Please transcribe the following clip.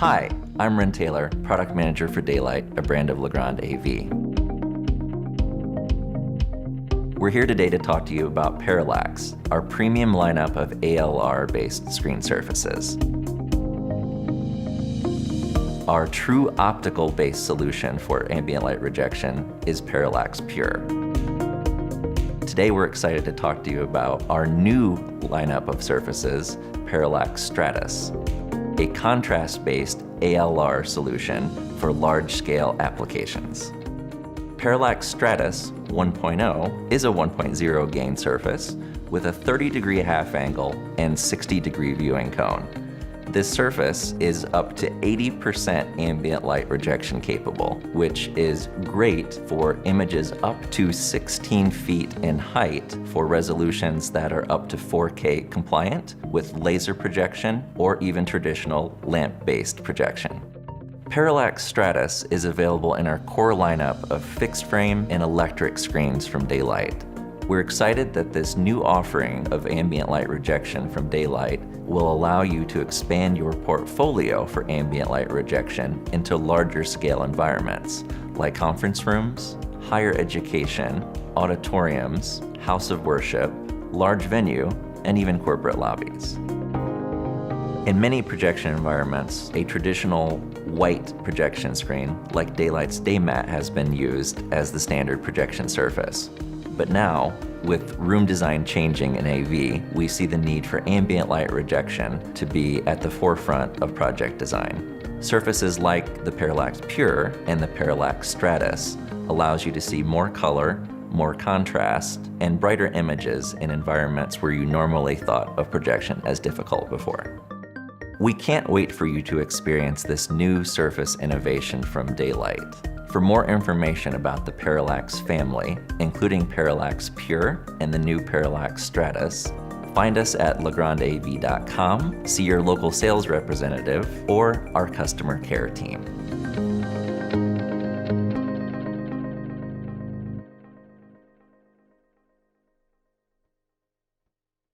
Hi, I'm Ren Taylor, Product Manager for Dalite, a brand of Legrand AV. We're here today to talk to you about Parallax, our premium lineup of ALR-based screen surfaces. Our true optical-based solution for ambient light rejection is Parallax Pure. Today we're excited to talk to you about our new lineup of surfaces, Parallax Stratos, a contrast-based ALR solution for large-scale applications. Parallax Stratos 1.0 is a 1.0 gain surface with a 30-degree half angle and 60-degree viewing cone. This surface is up to 80% ambient light rejection capable, which is great for images up to 16 feet in height for resolutions that are up to 4K compliant with laser projection or even traditional lamp-based projection. Parallax Stratos is available in our core lineup of fixed frame and electric screens from Dalite. We're excited that this new offering of ambient light rejection from Dalite will allow you to expand your portfolio for ambient light rejection into larger scale environments like conference rooms, higher education, auditoriums, house of worship, large venue, and even corporate lobbies. In many projection environments, a traditional white projection screen like Dalite's Daymat has been used as the standard projection surface. But now, with room design changing in AV, we see the need for ambient light rejection to be at the forefront of project design. Surfaces like the Parallax Pure and the Parallax Stratos allows you to see more color, more contrast, and brighter images in environments where you normally thought of projection as difficult before. We can't wait for you to experience this new surface innovation from Dalite. For more information about the Parallax family, including Parallax Pure and the new Parallax Stratos, find us at legrandav.com, see your local sales representative, or our customer care team.